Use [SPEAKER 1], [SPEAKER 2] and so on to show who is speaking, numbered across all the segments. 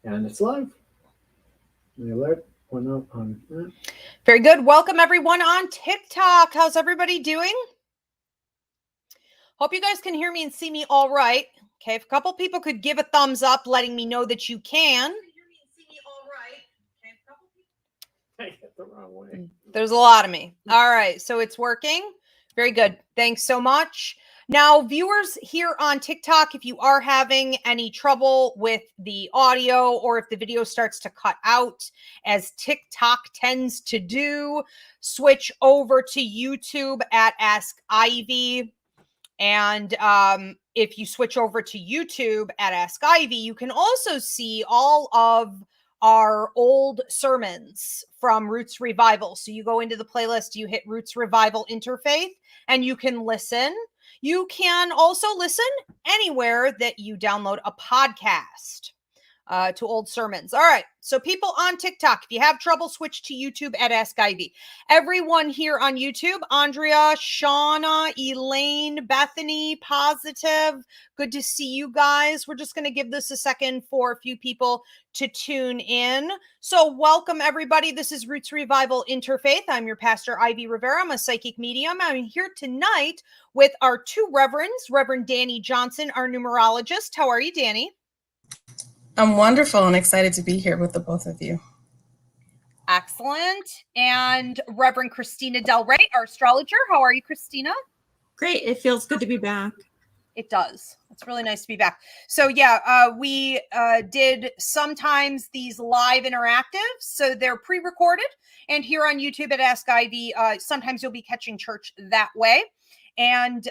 [SPEAKER 1] And it's live. The alert went up on that.
[SPEAKER 2] Very good. Welcome everyone on TikTok. How's everybody doing? Hope you guys can hear me and see me all right. Okay, if a couple people could give a thumbs up letting me know that you can.
[SPEAKER 1] I hit the wrong way.
[SPEAKER 2] There's a lot of me. All right, so it's working. Very good. Thanks so much. Now, viewers here on TikTok, if you are having any trouble with the audio or if the video starts to cut out, as TikTok tends to do, switch over to YouTube at Ask Ivy. And if you switch over to YouTube at Ask Ivy, you can also see all of our old sermons from Roots Revival. So you go into the playlist, you hit Roots Revival Interfaith, and you can listen. You can also listen anywhere that you download a podcast to old sermons. All right. So people on TikTok, if you have trouble, switch to YouTube at Ask Ivy. Everyone here on YouTube, Andrea, Shauna, Elaine, Bethany, Positive. Good to see you guys. We're just going to give this a second for a few people to tune in. So welcome everybody. This is Roots Revival Interfaith. I'm your pastor, Ivy Rivera. I'm a psychic medium. I'm here tonight with our two reverends, Reverend Danny Johnson, our numerologist. How are you, Danny?
[SPEAKER 3] I'm wonderful and excited to be here with the both of you.
[SPEAKER 2] Excellent. And Reverend Christina Del Rey, our astrologer. How are you, Christina?
[SPEAKER 4] Great. It feels good to be back.
[SPEAKER 2] It does. It's really nice to be back. So we did sometimes these live interactives. So they're pre-recorded. And here on YouTube at Ask Ivy, sometimes you'll be catching church that way. And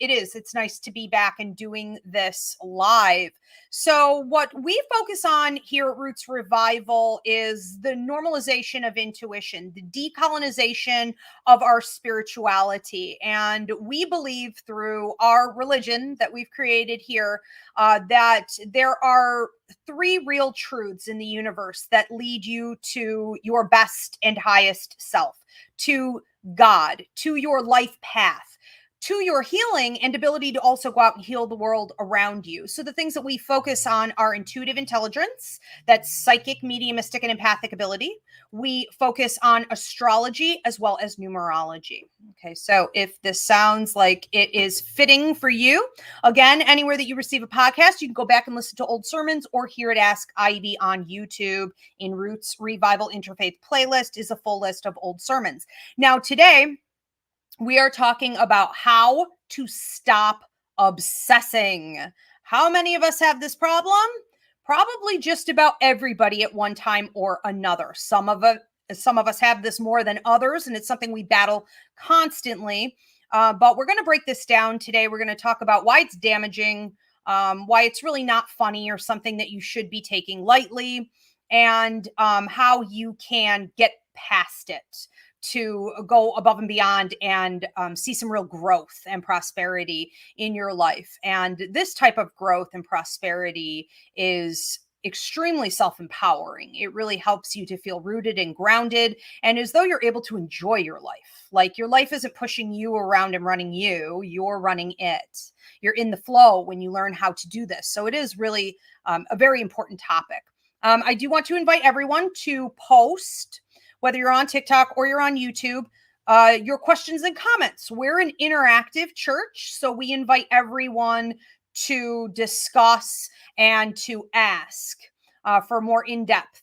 [SPEAKER 2] it's nice to be back and doing this live. So what we focus on here at Roots Revival is the normalization of intuition, the decolonization of our spirituality. And we believe through our religion that we've created here that there are three real truths in the universe that lead you to your best and highest self, to God, to your life path, to your healing and ability to also go out and heal the world around you. So the things that we focus on are intuitive intelligence, that's psychic, mediumistic, and empathic ability. We focus on astrology as well as numerology. Okay, so if this sounds like it is fitting for you, again, anywhere that you receive a podcast, you can go back and listen to old sermons or here at Ask Ivy on YouTube in Roots Revival Interfaith playlist is a full list of old sermons. Now today, we are talking about how to stop obsessing. How many of us have this problem? Probably just about everybody at one time or another. Some of us have this more than others, and it's something we battle constantly. But we're going to break this down today. We're going to talk about why it's damaging, why it's really not funny or something that you should be taking lightly, and how you can get past it to go above and beyond and see some real growth and prosperity in your life. And this type of growth and prosperity is extremely self-empowering. It really helps you to feel rooted and grounded and as though you're able to enjoy your life. Like your life isn't pushing you around and running you, you're running it. You're in the flow when you learn how to do this. So it is really a very important topic. I do want to invite everyone to post, whether you're on TikTok or you're on YouTube, your questions and comments. We're an interactive church, so we invite everyone to discuss and to ask for more in-depth,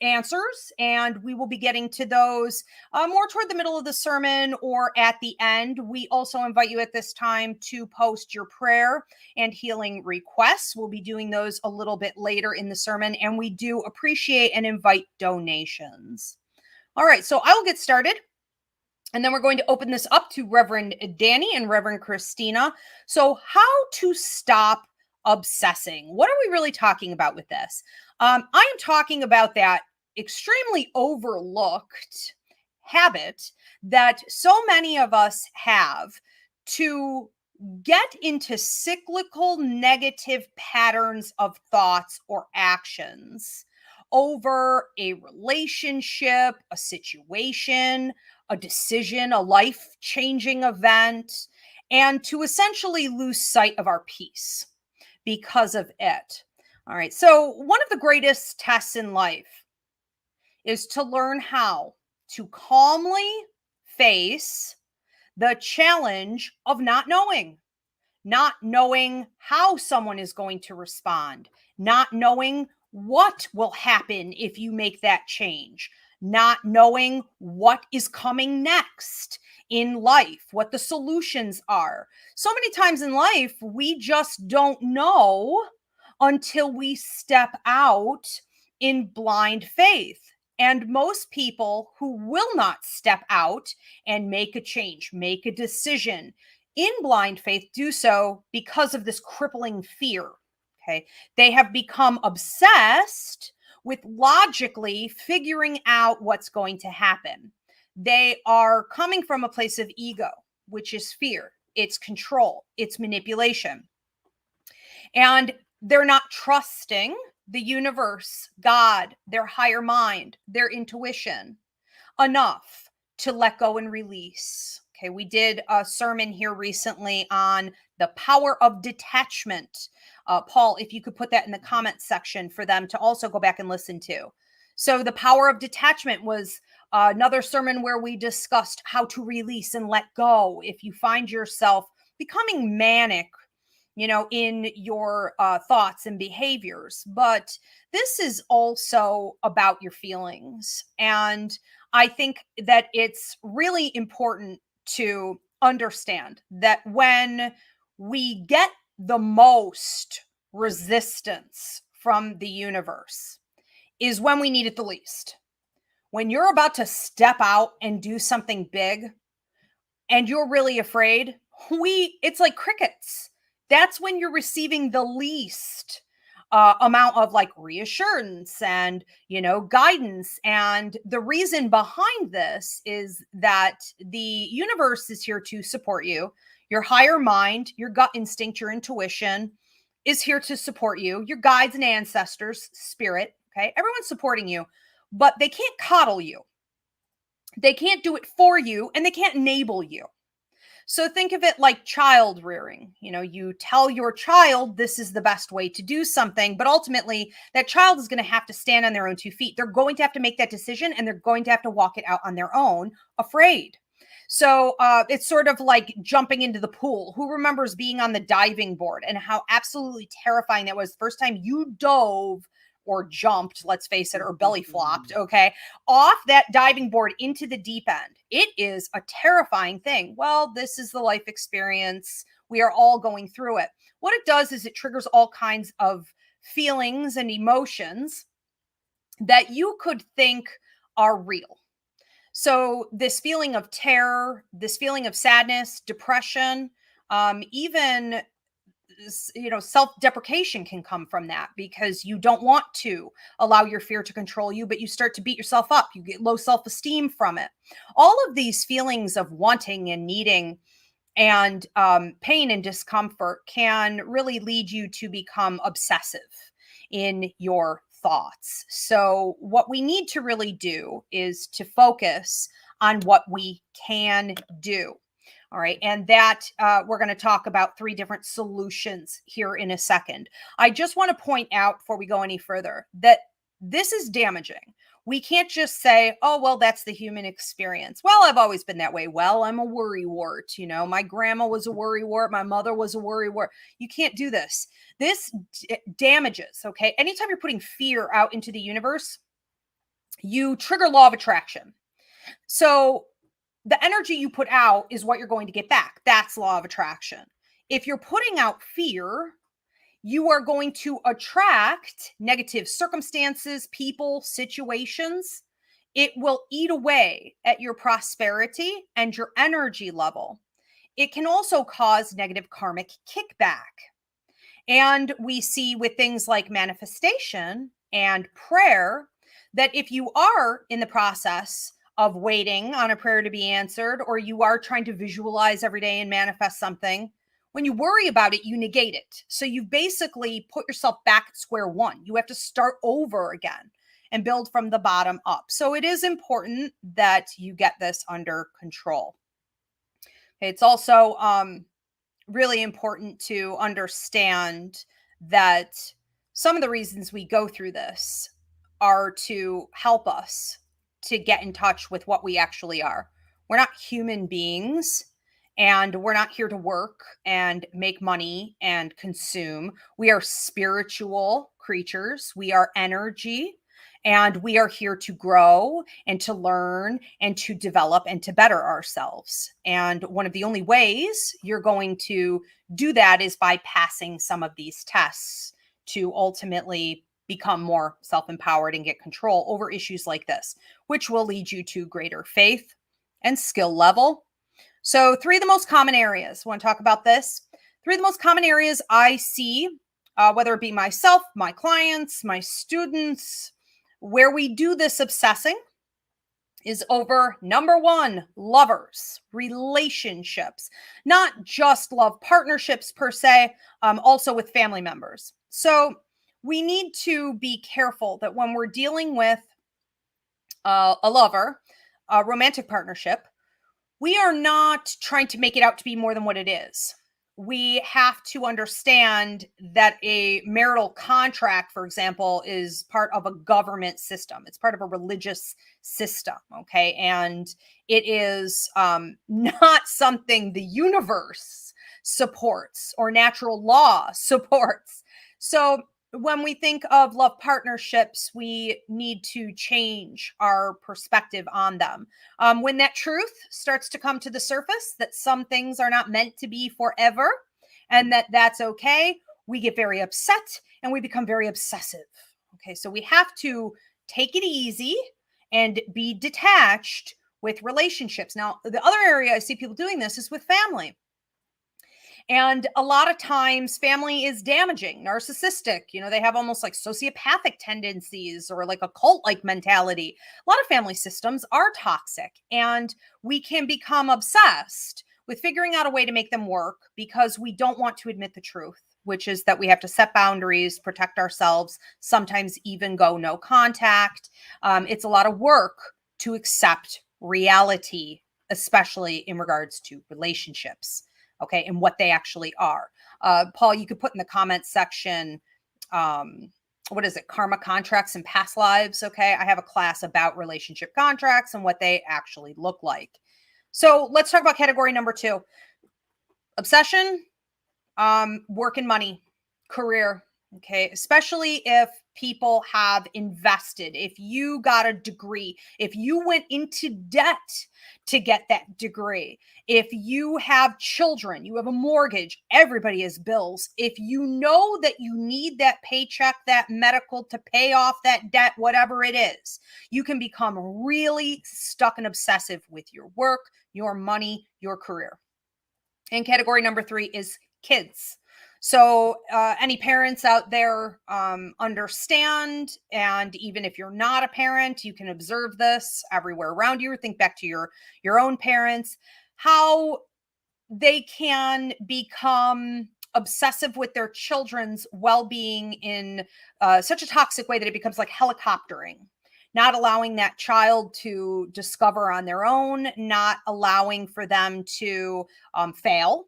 [SPEAKER 2] answers. And we will be getting to those more toward the middle of the sermon or at the end. We also invite you at this time to post your prayer and healing requests. We'll be doing those a little bit later in the sermon, and we do appreciate and invite donations. All right, so I will get started. And then we're going to open this up to Reverend Danny and Reverend Christina. So how to stop obsessing. What are we really talking about with this? I am talking about that extremely overlooked habit that so many of us have to get into cyclical negative patterns of thoughts or actions over a relationship, a situation, a decision, a life-changing event. and to essentially lose sight of our peace because of it. All right. So, one of the greatest tests in life is to learn how to calmly face the challenge of not knowing how someone is going to respond, not knowing what will happen if you make that change, not knowing what is coming next in life, what the solutions are. So many times in life, we just don't know until we step out in blind faith. And most people who will not step out and make a change, make a decision in blind faith, do so because of this crippling fear. Okay. They have become obsessed with logically figuring out what's going to happen. They are coming from a place of ego, which is fear, it's control, it's manipulation. And they're not trusting the universe, God, their higher mind, their intuition enough to let go and release. Okay, we did a sermon here recently on the power of detachment. Paul, if you could put that in the comments section for them to also go back and listen to. So, the power of detachment was another sermon where we discussed how to release and let go if you find yourself becoming manic, in your thoughts and behaviors. But this is also about your feelings. And I think that it's really important to understand that when we get the most resistance from the universe is when we need it the least. When you're about to step out and do something big and you're really afraid, it's like crickets. That's when you're receiving the least amount of like reassurance and guidance. And the reason behind this is that the universe is here to support you. Your higher mind, your gut instinct, your intuition is here to support you. Your guides and ancestors, spirit, okay, everyone's supporting you, but they can't coddle you. They can't do it for you, and they can't enable you. So think of it like child rearing. You tell your child this is the best way to do something, but ultimately that child is going to have to stand on their own 2 feet. They're going to have to make that decision, and they're going to have to walk it out on their own, afraid. So it's sort of like jumping into the pool. Who remembers being on the diving board and how absolutely terrifying that was the first time you dove or jumped, let's face it, or belly flopped, okay, off that diving board into the deep end? It is a terrifying thing. Well, this is the life experience. We are all going through it. What it does is it triggers all kinds of feelings and emotions that you could think are real. So this feeling of terror, this feeling of sadness, depression, even self-deprecation can come from that, because you don't want to allow your fear to control you, but you start to beat yourself up. You get low self-esteem from it. All of these feelings of wanting and needing and pain and discomfort can really lead you to become obsessive in your thoughts. So what we need to really do is to focus on what we can do. All right. And that we're going to talk about 3 different solutions here in a second. I just want to point out before we go any further that this is damaging. We can't just say, oh, well, that's the human experience. Well, I've always been that way. Well, I'm a worrywart. My grandma was a worrywart. My mother was a worrywart. You can't do this. This damages. Okay. Anytime you're putting fear out into the universe, you trigger law of attraction. So the energy you put out is what you're going to get back. That's law of attraction. If you're putting out fear, you are going to attract negative circumstances, people, situations. It will eat away at your prosperity and your energy level. It can also cause negative karmic kickback. And we see with things like manifestation and prayer that if you are in the process of waiting on a prayer to be answered, or you are trying to visualize every day and manifest something, when you worry about it, you negate it. So you basically put yourself back at square one. You have to start over again and build from the bottom up. So it is important that you get this under control. Okay, it's also really important to understand that some of the reasons we go through this are to help us to get in touch with what we actually are. We're not human beings, and we're not here to work and make money and consume. We are spiritual creatures. We are energy, and we are here to grow and to learn and to develop and to better ourselves. And one of the only ways you're going to do that is by passing some of these tests to ultimately become more self-empowered and get control over issues like this, which will lead you to greater faith and skill level. So 3 of the most common areas, want to talk about this? 3 of the most common areas I see, whether it be myself, my clients, my students, where we do this obsessing is over number 1, lovers, relationships, not just love partnerships per se, also with family members. So we need to be careful that when we're dealing with a lover, a romantic partnership, we are not trying to make it out to be more than what it is. We have to understand that a marital contract, for example, is part of a government system. It's part of a religious system. Okay. And it is not something the universe supports or natural law supports. So when we think of love partnerships, we need to change our perspective on them. When that truth starts to come to the surface, that some things are not meant to be forever and that that's okay, we get very upset and we become very obsessive. Okay, so we have to take it easy and be detached with relationships. Now, the other area I see people doing this is with family. And a lot of times family is damaging, narcissistic. They have almost like sociopathic tendencies or like a cult-like mentality. A lot of family systems are toxic, and we can become obsessed with figuring out a way to make them work because we don't want to admit the truth, which is that we have to set boundaries, protect ourselves, sometimes even go no contact. It's a lot of work to accept reality, especially in regards to relationships. Okay, and what they actually are. Paul, you could put in the comments section, what is it? Karma contracts and past lives. Okay, I have a class about relationship contracts and what they actually look like. So let's talk about category number 2. Obsession, work and money, career. Okay, especially if people have invested, if you got a degree, if you went into debt to get that degree, if you have children, you have a mortgage, everybody has bills. If you know that you need that paycheck, that medical to pay off that debt, whatever it is, you can become really stuck and obsessive with your work, your money, your career. And category number 3 is kids. So any parents out there understand, and even if you're not a parent, you can observe this everywhere around you. Think back to your own parents, how they can become obsessive with their children's well-being in such a toxic way that it becomes like helicoptering, not allowing that child to discover on their own, not allowing for them to fail.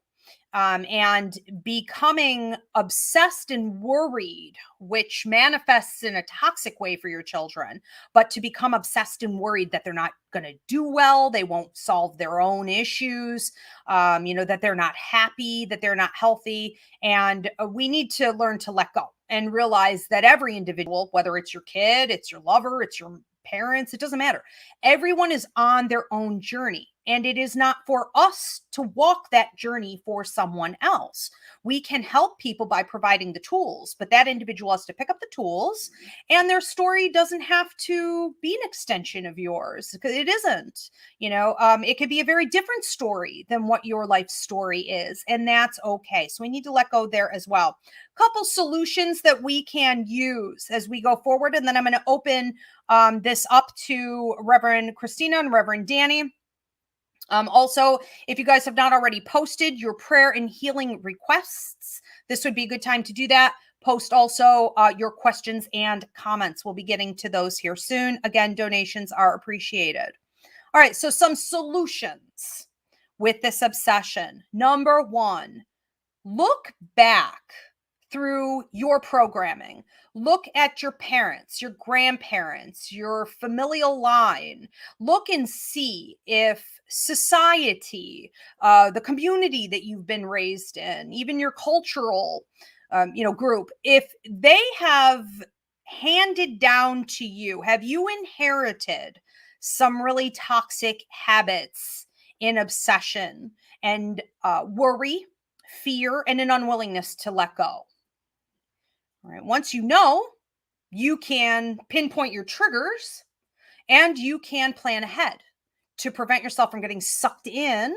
[SPEAKER 2] And becoming obsessed and worried, which manifests in a toxic way for your children, but to become obsessed and worried that they're not going to do well, they won't solve their own issues, that they're not happy, that they're not healthy. And we need to learn to let go and realize that every individual, whether it's your kid, it's your lover, it's your parents, it doesn't matter. Everyone is on their own journey. And it is not for us to walk that journey for someone else. We can help people by providing the tools, but that individual has to pick up the tools, and their story doesn't have to be an extension of yours, because it isn't. It could be a very different story than what your life story is, and that's okay. So we need to let go there as well. Couple solutions that we can use as we go forward, and then I'm going to open this up to Reverend Christina and Reverend Danny. Also, if you guys have not already posted your prayer and healing requests, this would be a good time to do that. Post also your questions and comments. We'll be getting to those here soon. Again, donations are appreciated. All right, so some solutions with this obsession. Number 1, look back through your programming. Look at your parents, your grandparents, your familial line. Look and see if society, the community that you've been raised in, even your cultural, group, if they have handed down to you, have you inherited some really toxic habits in obsession and worry, fear, and an unwillingness to let go? All right. Once you know, you can pinpoint your triggers and you can plan ahead to prevent yourself from getting sucked in.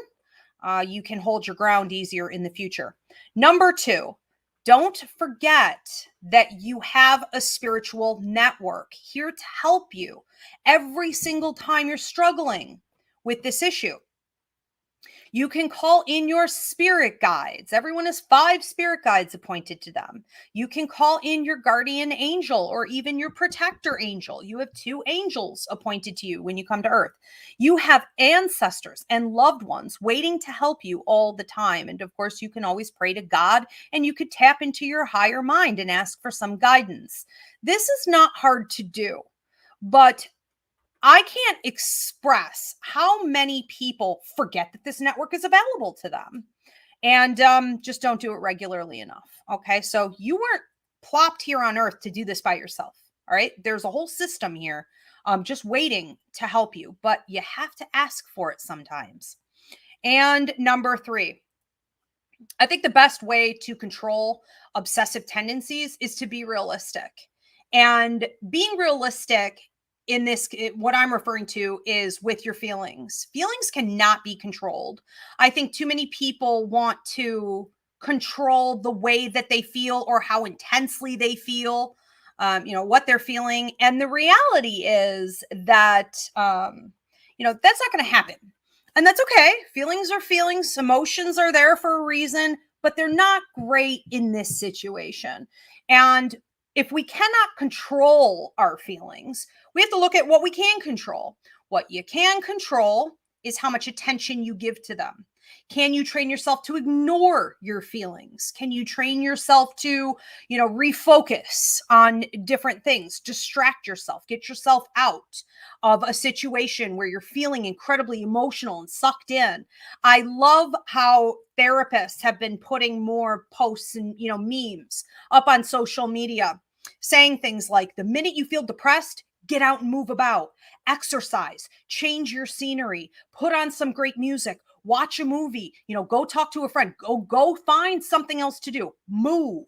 [SPEAKER 2] You can hold your ground easier in the future. Number 2, don't forget that you have a spiritual network here to help you every single time you're struggling with this issue. You can call in your spirit guides. Everyone has 5 spirit guides appointed to them. You can call in your guardian angel or even your protector angel. You have 2 angels appointed to you when you come to Earth. You have ancestors and loved ones waiting to help you all the time. And of course, you can always pray to God, and you could tap into your higher mind and ask for some guidance. This is not hard to do, but I can't express how many people forget that this network is available to them and just don't do it regularly enough. Okay. So you weren't plopped here on Earth to do this by yourself. All right. There's a whole system here just waiting to help you, but you have to ask for it sometimes. And number 3, I think the best way to control obsessive tendencies is to be realistic. And being realistic in this, what I'm referring to is with your feelings. Feelings cannot be controlled. I think too many people want to control the way that they feel or how intensely they feel, what they're feeling. And the reality is that, that's not going to happen. And that's okay. Feelings are feelings. Emotions are there for a reason, but they're not great in this situation. And if we cannot control our feelings, we have to look at what we can control. What you can control is how much attention you give to them. Can you train yourself to ignore your feelings? Can you train yourself to, refocus on different things, distract yourself, get yourself out of a situation where you're feeling incredibly emotional and sucked in? I love how therapists have been putting more posts and, memes up on social media saying things like, the minute you feel depressed, get out and move about, exercise, change your scenery, put on some great music, watch a movie, go talk to a friend, go find something else to do, move.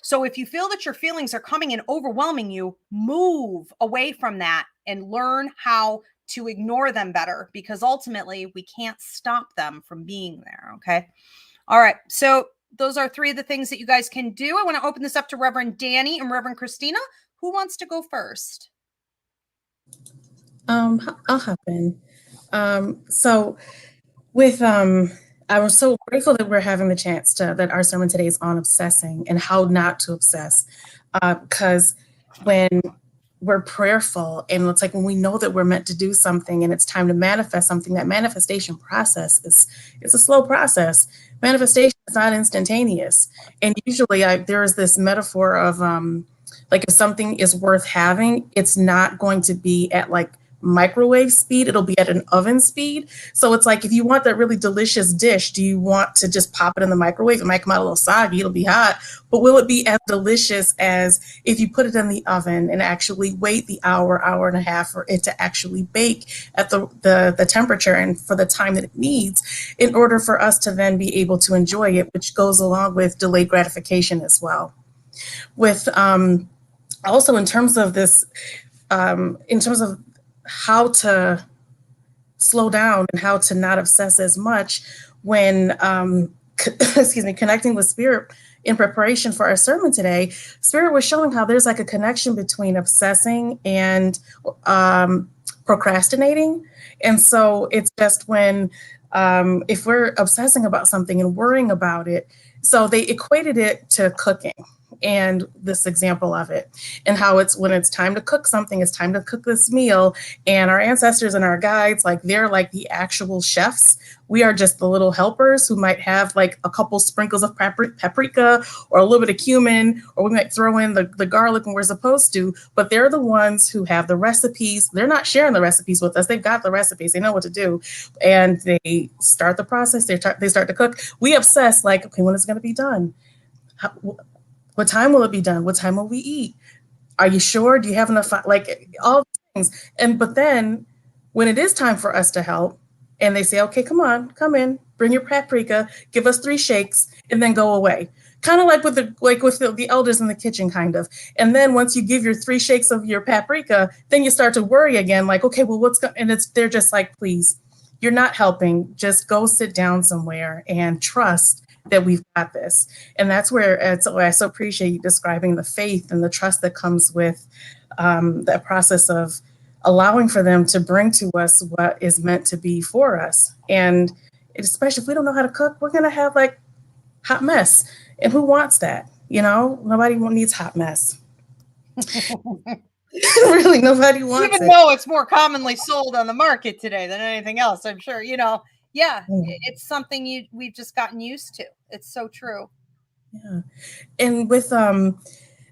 [SPEAKER 2] So if you feel that your feelings are coming and overwhelming you, move away from that and learn how to ignore them better, because ultimately we can't stop them from being there. Okay. All right. So those are 3 of the things that you guys can do. I want to open this up to Reverend Danny and Reverend Christina. Who wants to go first?
[SPEAKER 3] I'll hop in. So with I was so grateful that we're having the chance that our sermon today is on obsessing and how not to obsess. Because when we're prayerful and it's like when we know that we're meant to do something and it's time to manifest something, that manifestation process is a slow process. Manifestation is not instantaneous. And usually there is this metaphor of like if something is worth having, it's not going to be at like microwave speed, it'll be at an oven speed. So it's like if you want that really delicious dish, do you want to just pop it in the microwave? It might come out a little soggy, it'll be hot, but will it be as delicious as if you put it in the oven and actually wait the hour and a half for it to actually bake at the temperature and for the time that it needs in order for us to then be able to enjoy it, which goes along with delayed gratification as well. With also in terms of this, in terms of how to slow down and how to not obsess as much when, connecting with Spirit in preparation for our sermon today, Spirit was showing how there's like a connection between obsessing and procrastinating. And so it's just when, if we're obsessing about something and worrying about it, so they equated it to cooking. and this example of it, and how it's when it's time to cook something, it's time to cook this meal, and our ancestors and our guides, like they're like the actual chefs. We are just the little helpers who might have like a couple sprinkles of paprika or a little bit of cumin, or we might throw in the garlic when we're supposed to, but they're the ones who have the recipes. They're not sharing the recipes with us. They've got the recipes. They know what to do. And they start the process. They start to cook. We obsess like, okay, when is it going to be done? What time will it be done? What time will we eat? Are you sure? Do you have enough? Like all things. But then when it is time for us to help and they say, okay, come on, come in, bring your paprika, give us 3 shakes and then go away. Kind of like with the elders in the kitchen kind of. And then once you give your 3 shakes of your paprika, then you start to worry again, like, okay, well, they're just like, please, you're not helping. Just go sit down somewhere and trust that we've got this. And that's where I so appreciate you describing the faith and the trust that comes with that process of allowing for them to bring to us what is meant to be for us. And especially if we don't know how to cook, we're going to have like hot mess. And who wants that? You know, nobody needs hot mess. Really, nobody wants
[SPEAKER 2] Even
[SPEAKER 3] it.
[SPEAKER 2] though it's more commonly sold on the market today than anything else, I'm sure, yeah, it's something we've just gotten used to. It's so true.
[SPEAKER 3] Yeah. And with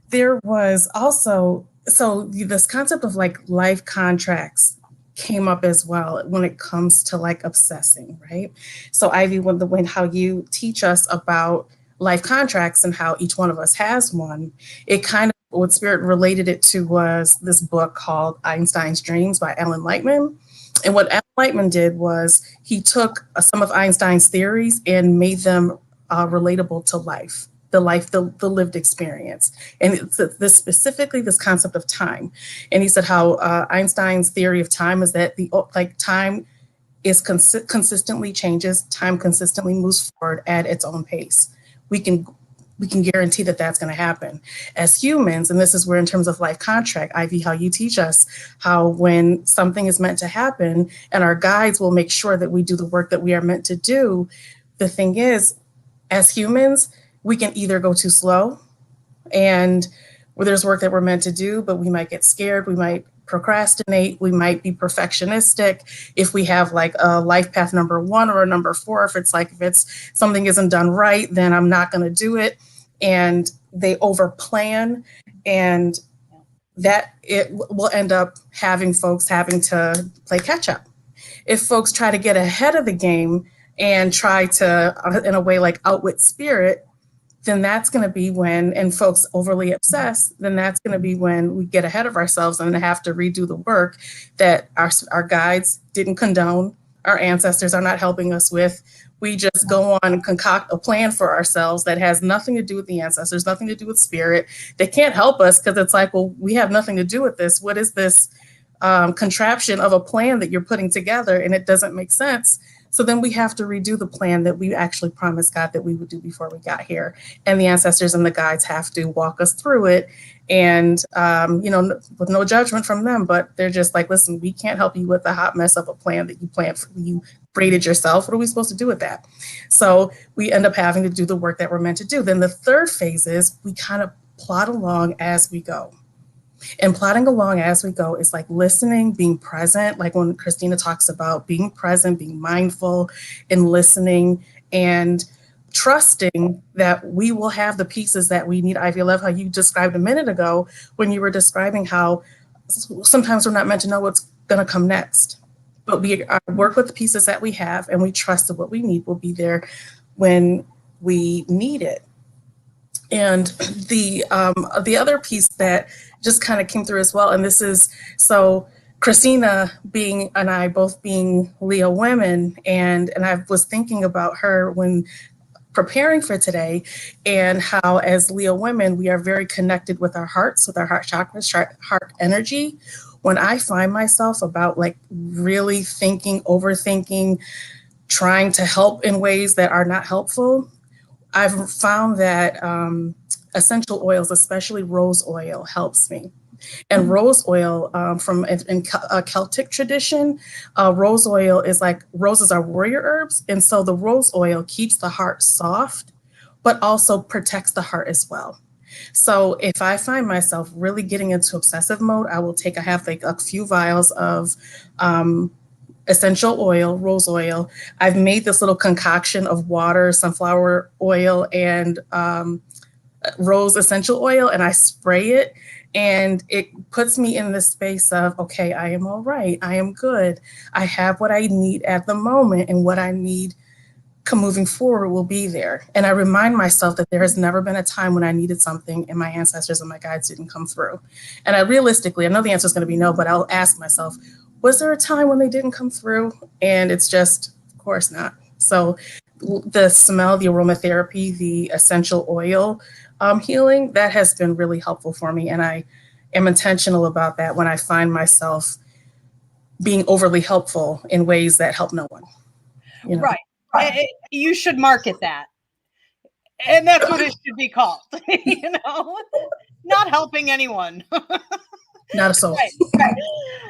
[SPEAKER 3] there was also, so this concept of like life contracts came up as well when it comes to like obsessing, right? So Ivy, when how you teach us about life contracts and how each one of us has one, it kind of, what Spirit related it to was this book called Einstein's Dreams by Alan Lightman. And what Alan Lightman did was he took some of Einstein's theories and made them relatable to life, the lived experience. And it's specifically this concept of time. And he said how Einstein's theory of time is that time is consistently changes, time consistently moves forward at its own pace. We can guarantee that that's going to happen. As humans, and this is where in terms of life contract, Ivy, how you teach us how when something is meant to happen and our guides will make sure that we do the work that we are meant to do, the thing is, as humans, we can either go too slow and where there's work that we're meant to do, but we might get scared, we might procrastinate, we might be perfectionistic. If we have like a life path number 1 or a number 4, if something isn't done right, then I'm not going to do it. And they over plan, and that it will end up having folks having to play catch up. If folks try to get ahead of the game and try to, in a way, like outwit spirit, then that's going to be when, and folks overly obsess, then that's going to be when we get ahead of ourselves and have to redo the work that our guides didn't condone, our ancestors are not helping us with. We just go on and concoct a plan for ourselves that has nothing to do with the ancestors, nothing to do with spirit. They can't help us because it's like, well, we have nothing to do with this. What is this contraption of a plan that you're putting together? And it doesn't make sense. So then we have to redo the plan that we actually promised God that we would do before we got here. And the ancestors and the guides have to walk us through it. And, with no judgment from them, but they're just like, listen, we can't help you with the hot mess of a plan that you created yourself. What are we supposed to do with that? So we end up having to do the work that we're meant to do. Then the third phase is we kind of plod along as we go. And plotting along as we go is like listening, being present, like when Christina talks about being present, being mindful and listening and trusting that we will have the pieces that we need. Ivy, I love how you described a minute ago when you were describing how sometimes we're not meant to know what's going to come next, but we work with the pieces that we have and we trust that what we need will be there when we need it. And the other piece that just kind of came through as well, and this is, so Christina and I both being Leo women, and I was thinking about her when preparing for today, and how as Leo women, we are very connected with our hearts, with our heart chakras, heart energy. When I find myself about like really overthinking, trying to help in ways that are not helpful, I've found that essential oils, especially rose oil, helps me. And rose oil, from in a Celtic tradition, rose oil is like, roses are warrior herbs. And so the rose oil keeps the heart soft, but also protects the heart as well. So if I find myself really getting into obsessive mode, I have like a few vials of essential oil, rose oil. I've made this little concoction of water, sunflower oil, and rose essential oil, and I spray it. And it puts me in this space of, okay, I am all right. I am good. I have what I need at the moment, and what I need moving forward will be there. And I remind myself that there has never been a time when I needed something and my ancestors and my guides didn't come through. And I know the answer is going to be no, but I'll ask myself, was there a time when they didn't come through? And it's just, of course not. So the smell, the aromatherapy, the essential oil healing, that has been really helpful for me. And I am intentional about that when I find myself being overly helpful in ways that help no one. You know?
[SPEAKER 2] Right. You should market that. And that's what it should be called. Not helping anyone.
[SPEAKER 3] Not a soul.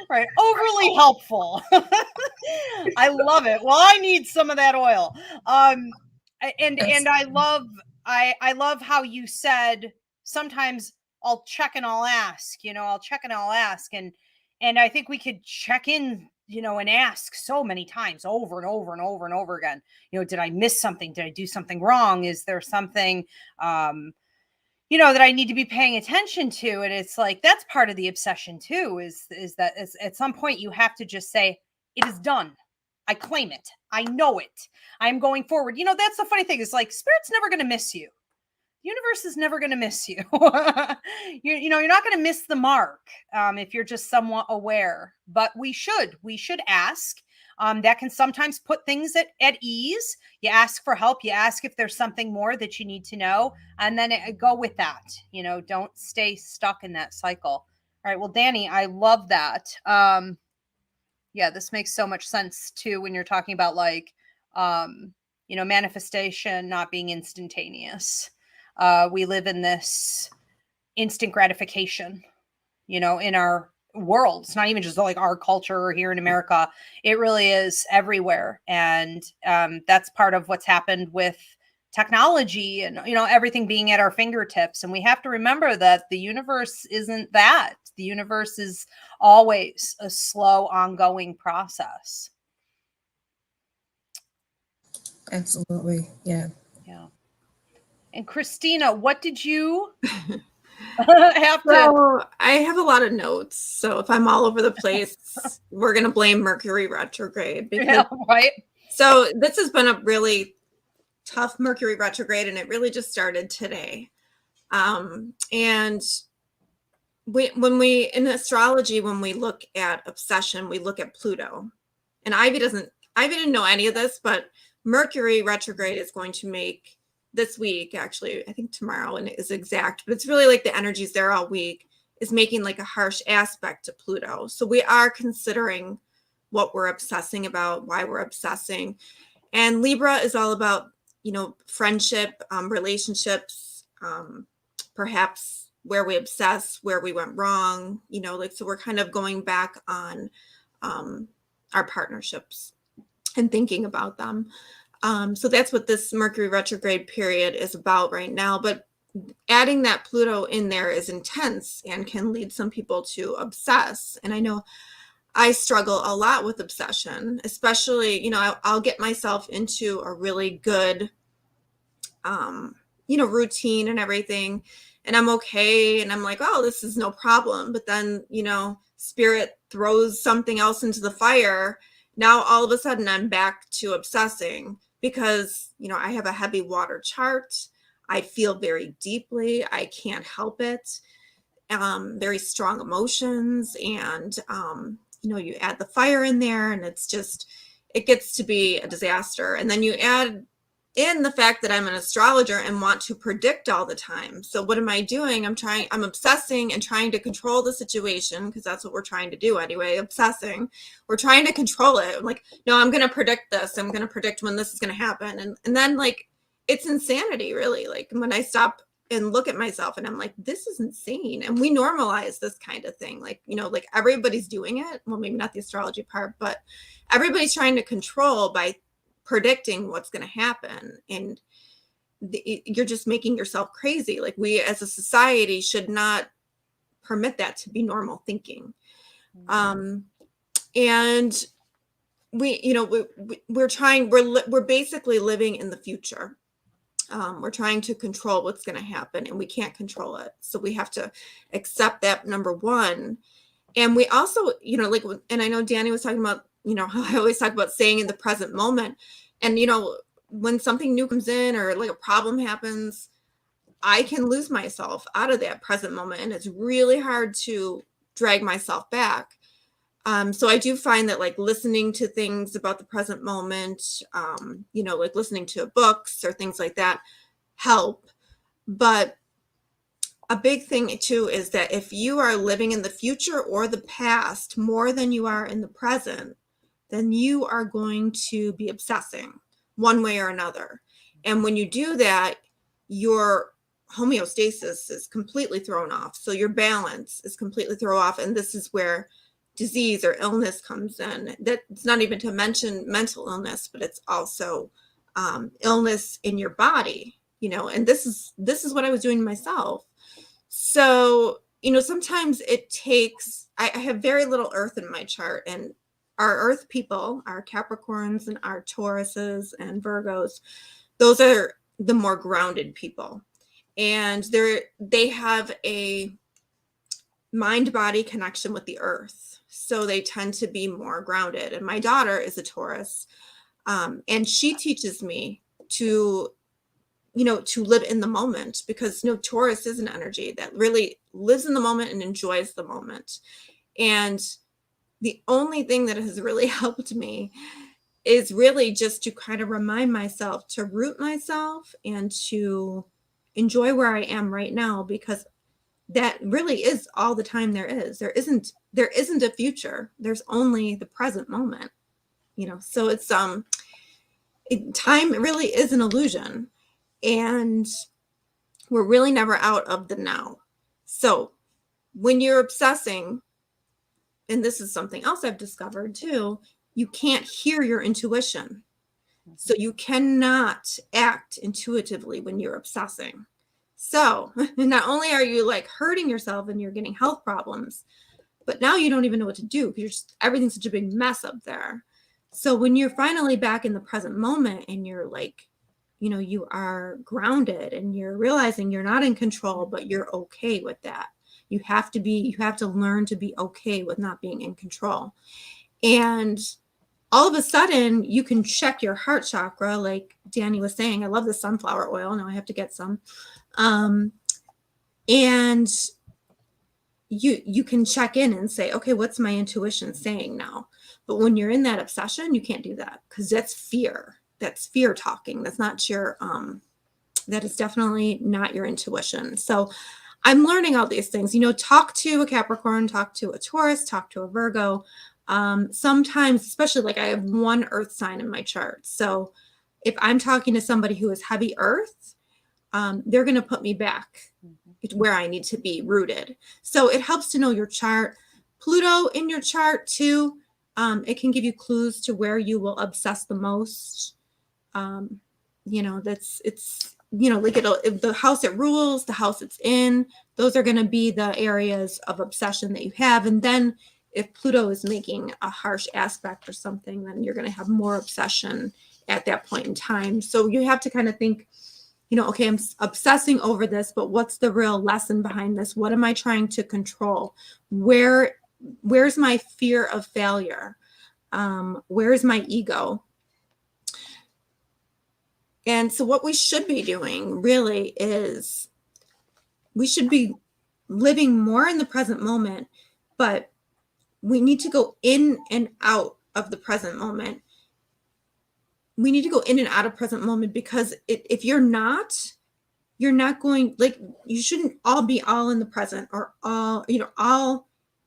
[SPEAKER 2] Right. Overly helpful. I love it. Well, I need some of that oil. And I love how you said sometimes I'll check and I'll ask, and I think we could check in, and ask so many times over and over and over and over again. Did I miss something? Did I do something wrong? Is there something that I need to be paying attention to? And it's like, that's part of the obsession too, is that at some point you have to just say, it is done. I claim it. I know it. I'm going forward. That's the funny thing, is like, Spirit's never going to miss you. The universe is never going to miss you. You're not going to miss the mark if you're just somewhat aware, but we should ask. That can sometimes put things at ease. You ask for help. You ask if there's something more that you need to know, and then go with that. Don't stay stuck in that cycle. All right. Well, Danny, I love that. Yeah, this makes so much sense too, when you're talking about like, manifestation not being instantaneous. We live in this instant gratification, in our world. It's not even just like our culture here in America. It really is everywhere. And that's part of what's happened with technology and, everything being at our fingertips. And we have to remember that the universe isn't that. The universe is always a slow, ongoing process.
[SPEAKER 3] Absolutely. Yeah.
[SPEAKER 2] Yeah. And Christina, what did you have to?
[SPEAKER 4] So I have a lot of notes. So if I'm all over the place, we're going to blame Mercury retrograde.
[SPEAKER 2] Yeah, right.
[SPEAKER 4] So this has been a really tough Mercury retrograde, and it really just started today. And when we in astrology, when we look at obsession, we look at Pluto. And Ivy didn't know any of this, but Mercury retrograde is going to make this week, actually, I think tomorrow, and it is exact, but it's really like the energies there all week, is making like a harsh aspect to Pluto. So we are considering what we're obsessing about, why we're obsessing. And Libra is all about, friendship, relationships, perhaps where we obsess, where we went wrong, so we're kind of going back on our partnerships and thinking about them. So that's what this Mercury retrograde period is about right now. But adding that Pluto in there is intense and can lead some people to obsess. And I know I struggle a lot with obsession, especially, I'll get myself into a really good, routine and everything. And I'm okay. And I'm like, oh, this is no problem. But then, Spirit throws something else into the fire. Now, all of a sudden, I'm back to obsessing because, I have a heavy water chart. I feel very deeply. I can't help it. Very strong emotions. And, you add the fire in there and it gets to be a disaster. And then you add in the fact that I'm an astrologer and want to predict all the time. So what am I doing? I'm obsessing and trying to control the situation, because that's what we're trying to do anyway, obsessing. We're trying to control it. I'm like, no, I'm going to predict this. I'm going to predict when this is going to happen. And then like, it's insanity, really. Like when I stop and look at myself and I'm like, this is insane. And we normalize this kind of thing. Like, like everybody's doing it. Well, maybe not the astrology part, but everybody's trying to control by predicting what's going to happen. And you're just making yourself crazy. Like, we as a society should not permit that to be normal thinking. And we're basically living in the future. We're trying to control what's going to happen, and we can't control it. So we have to accept that, number one. And we also, like, and I know Danny was talking about, how I always talk about staying in the present moment. And, when something new comes in or like a problem happens, I can lose myself out of that present moment. And it's really hard to drag myself back. So I do find that, like, listening to things about the present moment, like listening to books or things like that help. But a big thing too is that if you are living in the future or the past more than you are in the present, then you are going to be obsessing one way or another. And when you do that, your homeostasis is completely thrown off. So your balance is completely thrown off. And this is where disease or illness comes in. That's not even to mention mental illness, but it's also illness in your body, and this is what I was doing myself. So, sometimes it takes, I have very little earth in my chart, and our earth people, our Capricorns and our Tauruses and Virgos, those are the more grounded people. And they have a mind-body connection with the earth. So they tend to be more grounded. And my daughter is a Taurus. And she teaches me to live in the moment, because, Taurus is an energy that really lives in the moment and enjoys the moment. And the only thing that has really helped me is really just to kind of remind myself to root myself and to enjoy where I am right now, because that really is all the time there is. There isn't a future. There's only the present moment, so it's, time really is an illusion, and we're really never out of the now. So when you're obsessing, and this is something else I've discovered too, you can't hear your intuition. So you cannot act intuitively when you're obsessing. So not only are you like hurting yourself and you're getting health problems, but now you don't even know what to do because everything's such a big mess up there. So when you're finally back in the present moment and you're like, you are grounded and you're realizing you're not in control, but you're okay with that. You have to learn to be okay with not being in control. And all of a sudden you can check your heart chakra. Like Danny was saying, I love the sunflower oil. Now I have to get some. And you can check in and say, okay, what's my intuition saying now? But when you're in that obsession, you can't do that because that's fear. That's fear talking. That's not your, that is definitely not your intuition. So I'm learning all these things, talk to a Capricorn, talk to a Taurus, talk to a Virgo. Sometimes, especially like I have one earth sign in my chart. So if I'm talking to somebody who is heavy earth, they're going to put me back where I need to be rooted. So it helps to know your chart. Pluto in your chart too. It can give you clues to where you will obsess the most. Like the house it rules, the house it's in, those are going to be the areas of obsession that you have. And then if Pluto is making a harsh aspect or something, then you're going to have more obsession at that point in time. So you have to kind of think, okay, I'm obsessing over this, but what's the real lesson behind this? What am I trying to control? Where's my fear of failure? Where's my ego? And so what we should be doing really is we should be living more in the present moment, but we need to go in and out of the present moment. We need to go in and out of present moment because if you're not going, like, you shouldn't all be all in the present or all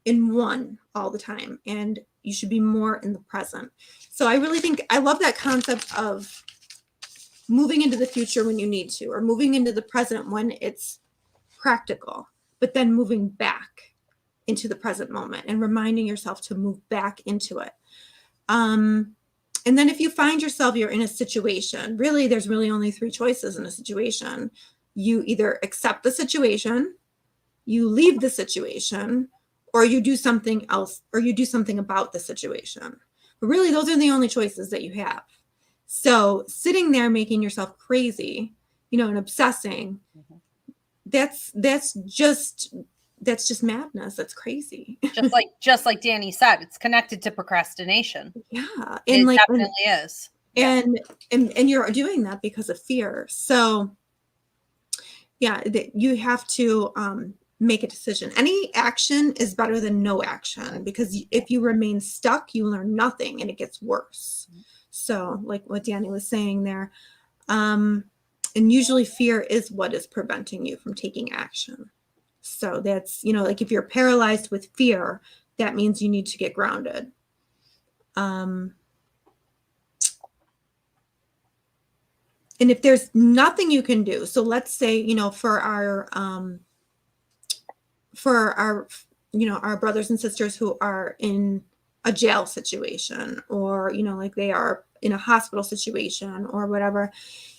[SPEAKER 4] in one all the time. And you should be more in the present. So I really think I love that concept of moving into the future when you need to, or moving into the present when it's practical, but then moving back into the present moment and reminding yourself to move back into it. And then if you find yourself, you're in a situation, really, there's really only 3 choices in a situation. You either accept the situation, you leave the situation, or you do something else, or you do something about the situation. But really, those are the only choices that you have. So sitting there making yourself crazy, and obsessing, that's just madness. That's crazy.
[SPEAKER 2] Just like Danny said, it's connected to procrastination.
[SPEAKER 4] Yeah.
[SPEAKER 2] It definitely is.
[SPEAKER 4] And you're doing that because of fear. So yeah, you have to make a decision. Any action is better than no action, because if you remain stuck, you learn nothing and it gets worse. So like what Danny was saying there, and usually fear is what is preventing you from taking action. So that's, like if you're paralyzed with fear, that means you need to get grounded. And if there's nothing you can do, so let's say, for our our brothers and sisters who are in a jail situation, or, like they are in a hospital situation or whatever,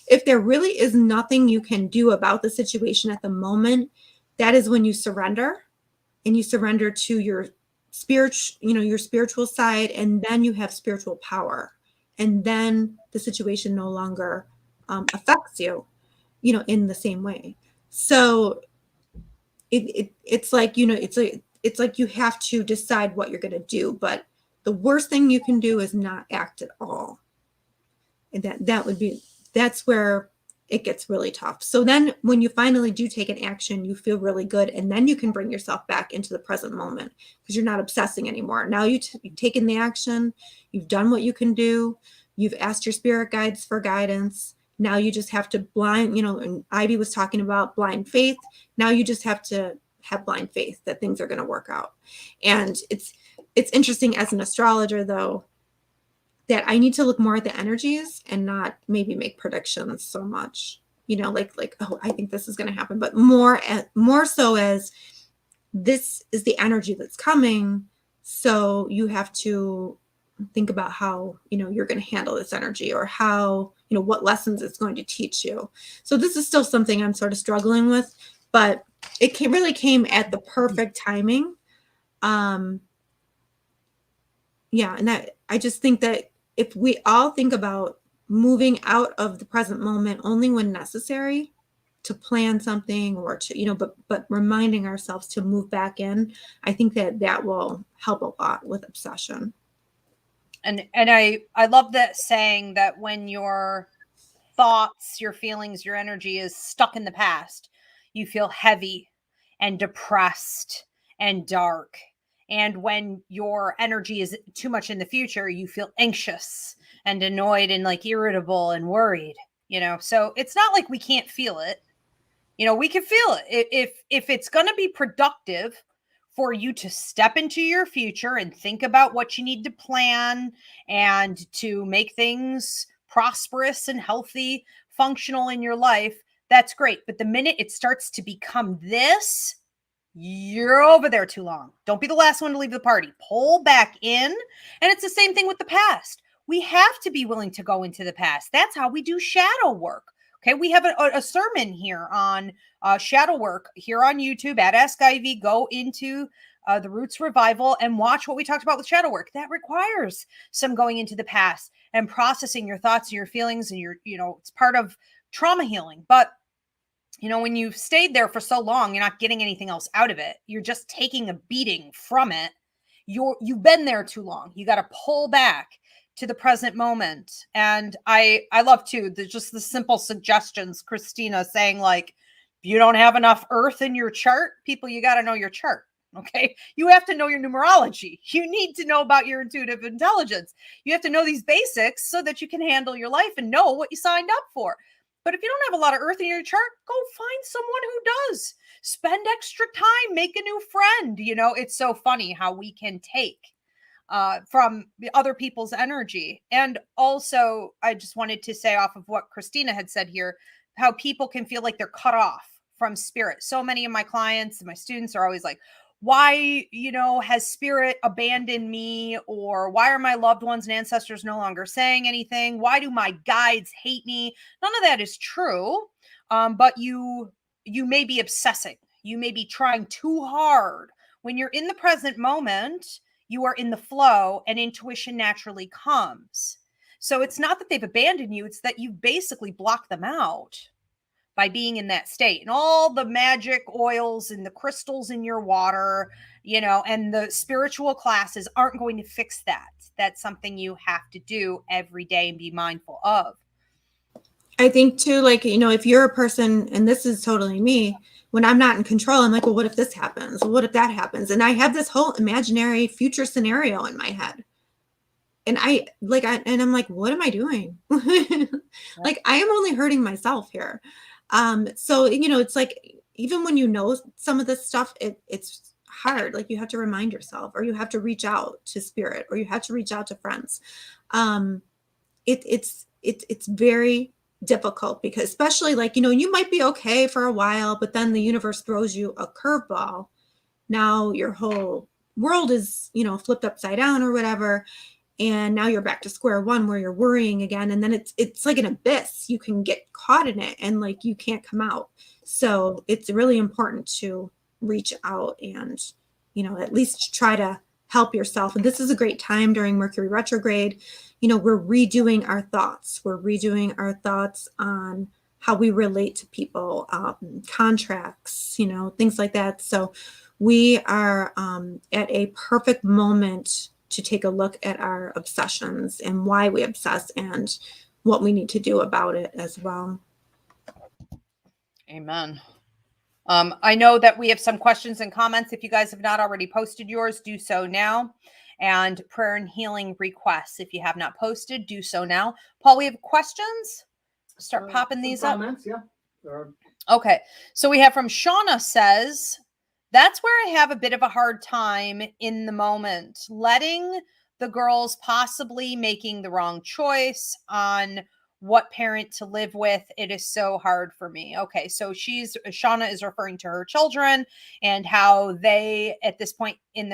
[SPEAKER 4] if there really is nothing you can do about the situation at the moment, that is when you surrender, and you surrender to your spiritual side, and then you have spiritual power, and then the situation no longer affects you, in the same way. So it's like, it's like you have to decide what you're going to do, but the worst thing you can do is not act at all. And that's where it gets really tough. So then when you finally do take an action, you feel really good. And then you can bring yourself back into the present moment, because you're not obsessing anymore. Now you've taken the action, you've done what you can do, you've asked your spirit guides for guidance. Now you just have to and Ivy was talking about blind faith. Now you just have to have blind faith that things are going to work out. And it's interesting as an astrologer, though, that I need to look more at the energies and not maybe make predictions so much, like, oh, I think this is going to happen, but more so as this is the energy that's coming. So you have to think about how, you're going to handle this energy, or how, what lessons it's going to teach you. So this is still something I'm sort of struggling with, but it really came at the perfect timing. Yeah. And that, I just think that if we all think about moving out of the present moment only when necessary to plan something, or to, but reminding ourselves to move back in, I think that will help a lot with obsession.
[SPEAKER 2] And I love that saying that when your thoughts, your feelings, your energy is stuck in the past, you feel heavy and depressed and dark. And when your energy is too much in the future, you feel anxious and annoyed and like irritable and worried, So it's not like we can't feel it. We can feel it. If it's going to be productive for you to step into your future and think about what you need to plan and to make things prosperous and healthy, functional in your life, that's great. But the minute it starts to become this, you're over there too long. Don't be the last one to leave the party. Pull back in. And it's the same thing with the past. We have to be willing to go into the past. That's how we do shadow work. Okay, we have a sermon here on shadow work here on YouTube at Ask Ivy. Go into the Roots Revival and watch what we talked about with shadow work. That requires some going into the past and processing your thoughts and your feelings, and it's part of trauma healing. But when you've stayed there for so long, you're not getting anything else out of it. You're just taking a beating from it. You've been there too long. You got to pull back to the present moment. And I love too, just the simple suggestions, Christina saying, like, if you don't have enough earth in your chart, people, you got to know your chart. Okay. You have to know your numerology. You need to know about your intuitive intelligence. You have to know these basics so that you can handle your life and know what you signed up for. But if you don't have a lot of earth in your chart, go find someone who does. Spend extra time, make a new friend. It's so funny how we can take from the other people's energy. And also, I just wanted to say, off of what Christina had said here, how people can feel like they're cut off from spirit. So many of my clients and my students are always like, why, has spirit abandoned me? Or why are my loved ones and ancestors no longer saying anything? Why do my guides hate me? None of that is true. But you may be obsessing. You may be trying too hard. When you're in the present moment, you are in the flow and intuition naturally comes. So it's not that they've abandoned you. It's that you've basically blocked them out by being in that state, and all the magic oils and the crystals in your water, and the spiritual classes aren't going to fix that. That's something you have to do every day and be mindful of.
[SPEAKER 4] I think too, like, if you're a person, and this is totally me, when I'm not in control, I'm like, well, what if this happens? What if that happens? And I have this whole imaginary future scenario in my head. And I'm like, what am I doing? Like, I am only hurting myself here. So, it's like, even when some of this stuff, it's hard. Like, you have to remind yourself, or you have to reach out to spirit, or you have to reach out to friends. It's very difficult, because especially, like, you might be okay for a while, but then the universe throws you a curveball. Now your whole world is, flipped upside down or whatever. And now you're back to square one, where you're worrying again. And then it's like an abyss. You can get caught in it, and like, you can't come out. So it's really important to reach out and, at least try to help yourself. And this is a great time during Mercury retrograde. We're redoing our thoughts. We're redoing our thoughts on how we relate to people, contracts, things like that. So we are at a perfect moment to take a look at our obsessions and why we obsess and what we need to do about it as well.
[SPEAKER 2] Amen. I know that we have some questions and comments. If you guys have not already posted yours, do so now. And prayer and healing requests, if you have not posted, do so now. Paul, we have questions? Start popping these
[SPEAKER 1] comments,
[SPEAKER 2] up.
[SPEAKER 1] Yeah.
[SPEAKER 2] Okay. So we have from Shauna says, that's where I have a bit of a hard time in the moment, letting the girls possibly making the wrong choice on what parent to live with. It is so hard for me. Okay. So Shauna is referring to her children and how they, at this point in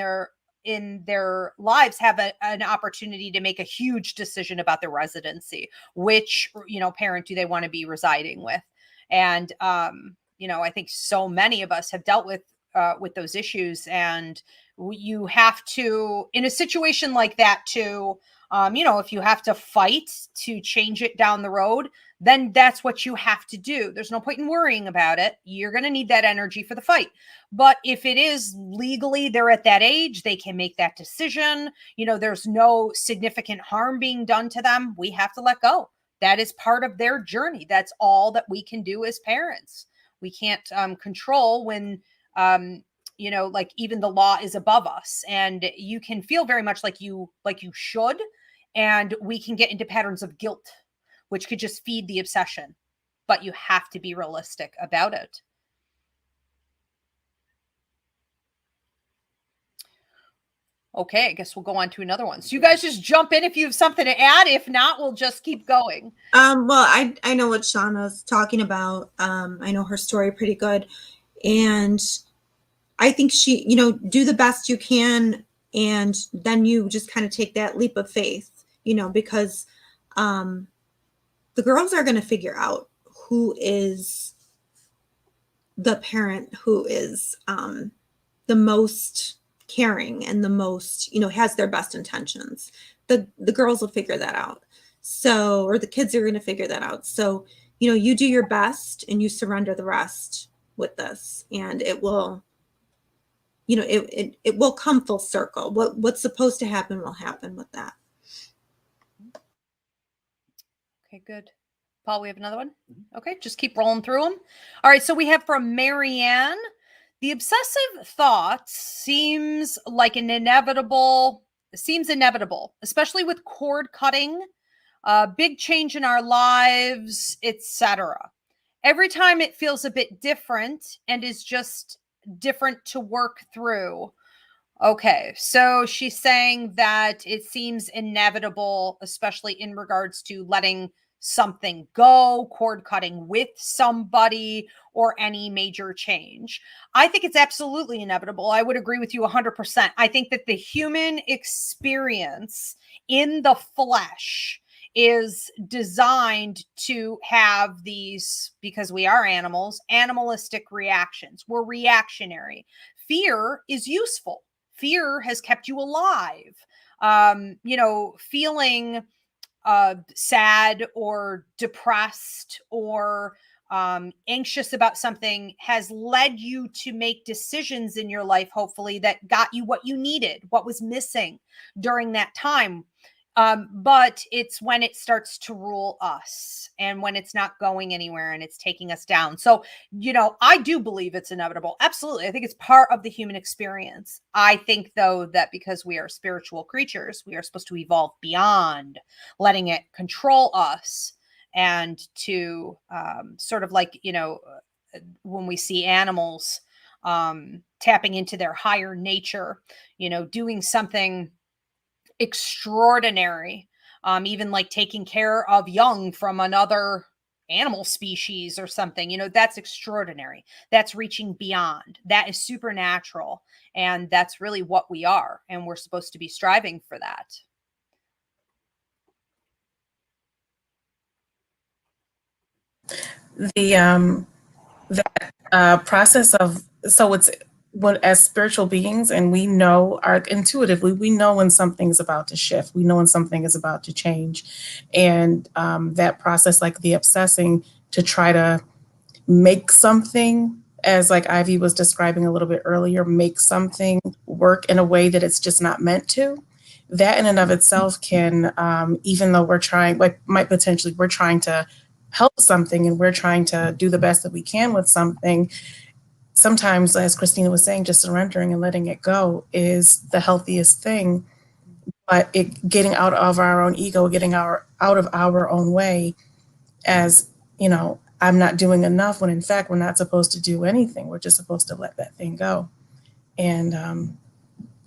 [SPEAKER 2] their lives, have an opportunity to make a huge decision about their residency, which, parent do they want to be residing with? And, I think so many of us have dealt with those issues, and you have to, in a situation like that too, if you have to fight to change it down the road, then that's what you have to do. There's no point in worrying about it. You're going to need that energy for the fight. But if it is legally, they're at that age, they can make that decision. There's no significant harm being done to them. We have to let go. That is part of their journey. That's all that we can do as parents. We can't control when, like, even the law is above us, and you can feel very much like you should. And we can get into patterns of guilt, which could just feed the obsession, but you have to be realistic about it. Okay, I guess we'll go on to another one. So you guys just jump in if you have something to add. If not, we'll just keep going.
[SPEAKER 4] Well, I know what Shauna's talking about. I know her story pretty good. And I think she, do the best you can. And then you just kind of take that leap of faith, because the girls are going to figure out who is the parent who is the most caring and the most, has their best intentions. The girls will figure that out. So, or the kids are going to figure that out. So, you do your best and you surrender the rest with this, and it will, it will come full circle. What's supposed to happen will happen with that.
[SPEAKER 2] Okay, good. Paul, we have another one. Okay, just keep rolling through them. All right, so we have from Marianne. The obsessive thoughts seems inevitable, especially with cord cutting, big change in our lives, etc. Every time it feels a bit different and is just different to work through. Okay, so she's saying that it seems inevitable, especially in regards to letting something go, cord cutting with somebody, or any major change. I think it's absolutely inevitable. I would agree with you 100%. I think that the human experience in the flesh is designed to have these, because we are animals, animalistic reactions. We're reactionary. Fear is useful. Fear has kept you alive. Feeling sad or depressed or anxious about something has led you to make decisions in your life, hopefully, that got you what you needed, what was missing during that time. But it's when it starts to rule us and when it's not going anywhere and it's taking us down. So, I do believe it's inevitable. Absolutely. I think it's part of the human experience. I think, though, that because we are spiritual creatures, we are supposed to evolve beyond letting it control us and to sort of like, when we see animals tapping into their higher nature, doing something extraordinary, even like taking care of young from another animal species or something, that's extraordinary. That's reaching beyond. That is supernatural. And that's really what we are. And we're supposed to be striving for that.
[SPEAKER 3] The process of, so it's what, as spiritual beings, and we know, intuitively, we know when something's about to shift, we know when something is about to change. And that process, like the obsessing to try to make something, as like Ivy was describing a little bit earlier, make something work in a way that it's just not meant to. That in and of itself can, even though we're trying, like we're trying to help something and we're trying to do the best that we can with something, sometimes, as Christina was saying, just surrendering and letting it go is the healthiest thing. But getting out of our own ego, getting out of our own way, as I'm not doing enough, when in fact we're not supposed to do anything. We're just supposed to let that thing go. And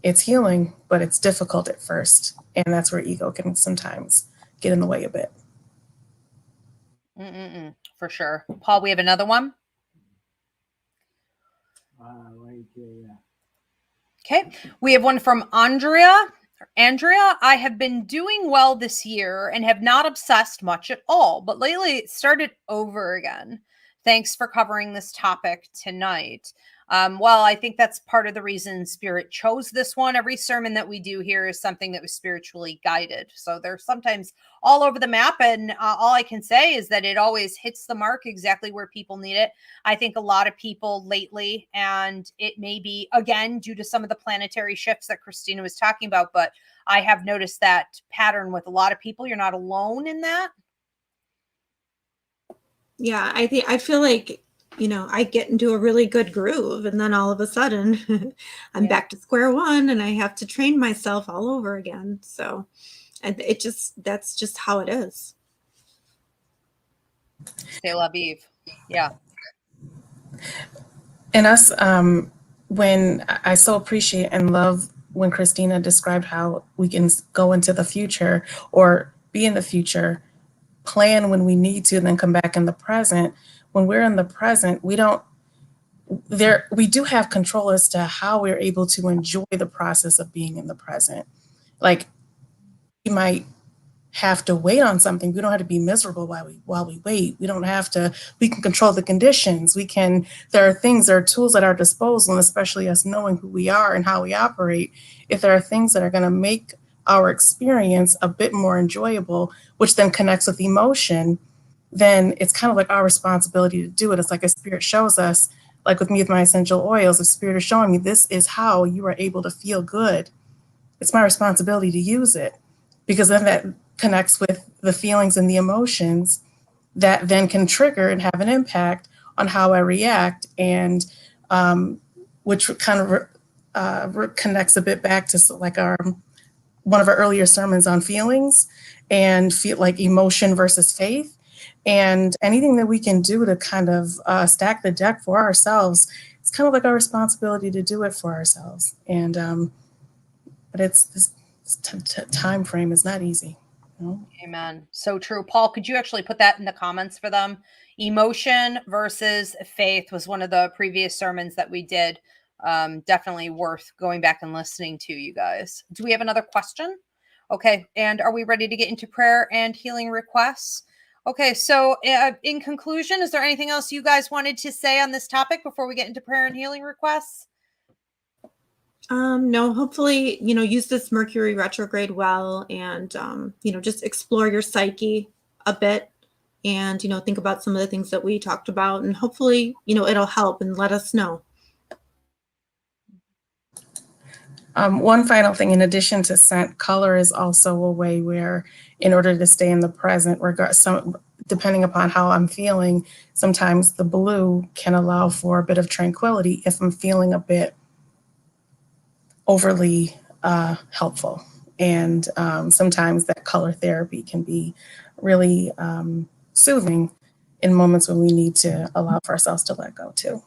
[SPEAKER 3] it's healing, but it's difficult at first. And that's where ego can sometimes get in the way a bit.
[SPEAKER 2] For sure. Paul, we have another one.
[SPEAKER 1] Right here, yeah.
[SPEAKER 2] Okay. We have one from Andrea. I have been doing well this year and have not obsessed much at all, but lately it started over again. Thanks for covering this topic tonight. Well, I think that's part of the reason Spirit chose this one. Every sermon that we do here is something that was spiritually guided. So they're sometimes all over the map. And all I can say is that it always hits the mark exactly where people need it. I think a lot of people lately, and it may be, again, due to some of the planetary shifts that Christina was talking about, but I have noticed that pattern with a lot of people. You're not alone in that.
[SPEAKER 4] Yeah, I feel like, I get into a really good groove and then all of a sudden I'm back to square one and I have to train myself all over again. So that's just how it is.
[SPEAKER 2] C'est la vie. Yeah.
[SPEAKER 3] And us, when I so appreciate and love when Christina described how we can go into the future or be in the future, plan when we need to, and then come back in the present. When we're in the present, we do have control as to how we're able to enjoy the process of being in the present. Like, we might have to wait on something. We don't have to be miserable while we wait. We can control the conditions. There are tools at our disposal, and especially us knowing who we are and how we operate. If there are things that are going to make our experience a bit more enjoyable, which then connects with emotion, then it's kind of like our responsibility to do it. It's like a Spirit shows us, like with me with my essential oils, the Spirit is showing me this is how you are able to feel good. It's my responsibility to use it, because then that connects with the feelings and the emotions that then can trigger and have an impact on how I react, and which kind of connects a bit back to like one of our earlier sermons on feelings and feel like emotion versus faith. And anything that we can do to kind of stack the deck for ourselves, it's kind of like our responsibility to do it for ourselves. And but this time frame is not easy.
[SPEAKER 2] Amen. So true. Paul, could you actually put that in the comments for them? Emotion versus faith was one of the previous sermons that we did. Definitely worth going back and listening to, you guys. Do we have another question? Okay. And are we ready to get into prayer and healing requests? Okay. So in conclusion, is there anything else you guys wanted to say on this topic before we get into prayer and healing requests?
[SPEAKER 4] No, hopefully, use this Mercury retrograde well, and, just explore your psyche a bit, and, think about some of the things that we talked about, and hopefully, it'll help, and let us know.
[SPEAKER 3] One final thing, in addition to scent, color is also a way where, in order to stay in the present, depending upon how I'm feeling, sometimes the blue can allow for a bit of tranquility if I'm feeling a bit overly helpful. And sometimes that color therapy can be really soothing in moments when we need to allow for ourselves to let go too.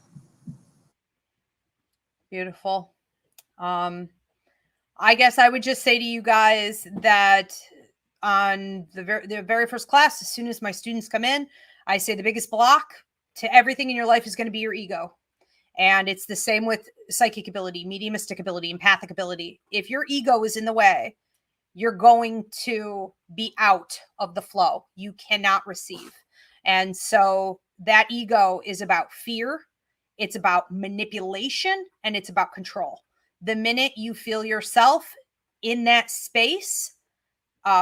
[SPEAKER 2] Beautiful. I guess I would just say to you guys that on the very first class, as soon as my students come in, I say the biggest block to everything in your life is going to be your ego. And it's the same with psychic ability, mediumistic ability, empathic ability. If your ego is in the way, you're going to be out of the flow. You cannot receive. And so that ego is about fear, it's about manipulation, and it's about control. The minute you feel yourself in that space,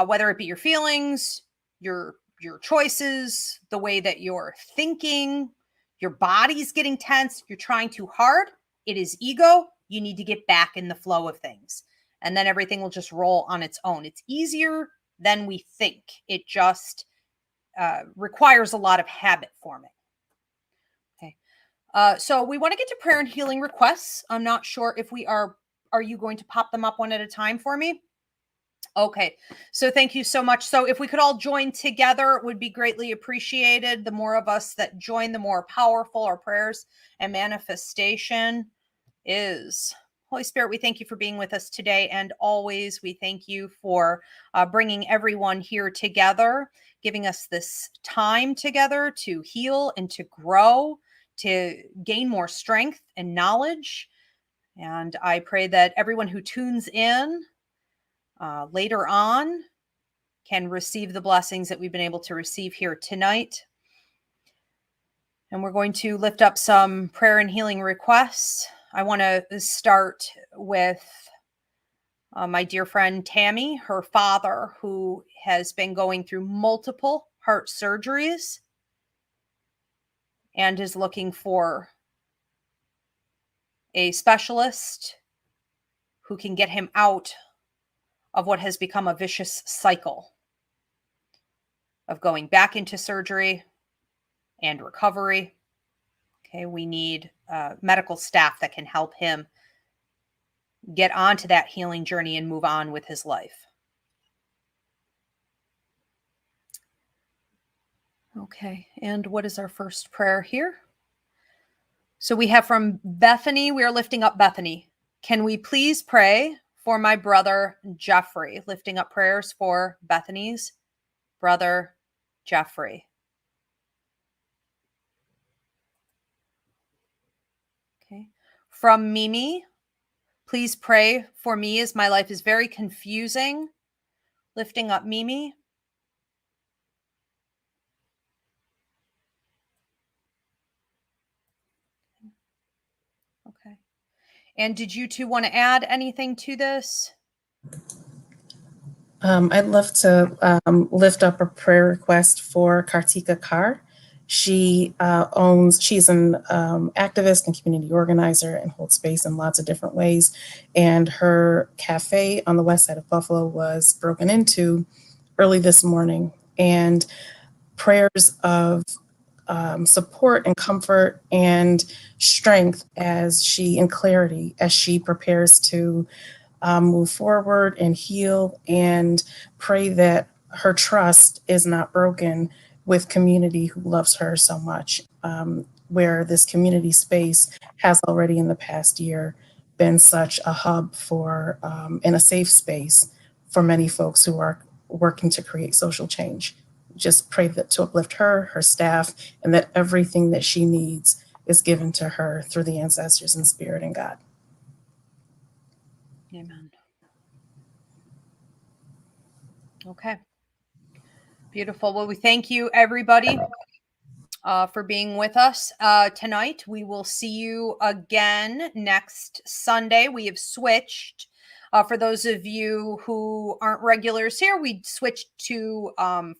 [SPEAKER 2] whether it be your feelings, your choices, the way that you're thinking, your body's getting tense, you're trying too hard, it is ego. You need to get back in the flow of things. And then everything will just roll on its own. It's easier than we think. It just requires a lot of habit forming. Okay. So we want to get to prayer and healing requests. I'm not sure if we are you going to pop them up one at a time for me? Okay, so thank you so much. So if we could all join together, it would be greatly appreciated. The more of us that join, the more powerful our prayers and manifestation is. Holy Spirit, we thank you for being with us today, and always we thank you for bringing everyone here together, giving us this time together to heal and to grow, to gain more strength and knowledge. And I pray that everyone who tunes in later on can receive the blessings that we've been able to receive here tonight. And we're going to lift up some prayer and healing requests. I want to start with my dear friend Tammy, her father, who has been going through multiple heart surgeries and is looking for a specialist who can get him out of what has become a vicious cycle of going back into surgery and recovery. Okay, we need medical staff that can help him get onto that healing journey and move on with his life. Okay, and what is our first prayer here? So we have from Bethany, we are lifting up Bethany. Can we please pray for my brother Jeffrey? Lifting up prayers for Bethany's brother Jeffrey. Okay. From Mimi, please pray for me as my life is very confusing. Lifting up Mimi. Okay. And did you two want to add anything to this?
[SPEAKER 3] I'd love to lift up a prayer request for Kartika Kar. She's an activist and community organizer and holds space in lots of different ways. And her cafe on the west side of Buffalo was broken into early this morning. And prayers of support and comfort and strength and clarity as she prepares to move forward and heal, and pray that her trust is not broken with community who loves her so much, where this community space has already in the past year been such a hub for and a safe space for many folks who are working to create social change. Just pray that to uplift her, her staff, and that everything that she needs is given to her through the ancestors and spirit and God.
[SPEAKER 2] Amen. Okay. Beautiful. Well, we thank you, everybody, for being with us tonight. We will see you again next Sunday. We have switched. For those of you who aren't regulars here, we switched to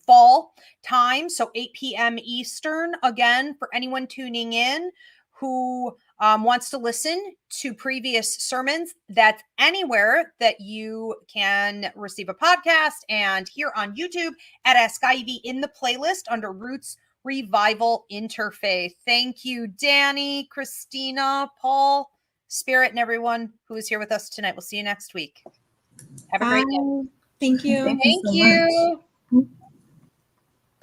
[SPEAKER 2] fall time, so 8 p.m. Eastern. Again, for anyone tuning in who wants to listen to previous sermons, that's anywhere that you can receive a podcast, and here on YouTube at Ask Ivy in the playlist under Roots Revival Interfaith. Thank you, Danny, Christina, Paul, Spirit, and everyone who is here with us tonight. We'll see you next week. Have a great day.
[SPEAKER 4] Thank you.
[SPEAKER 2] Thank you.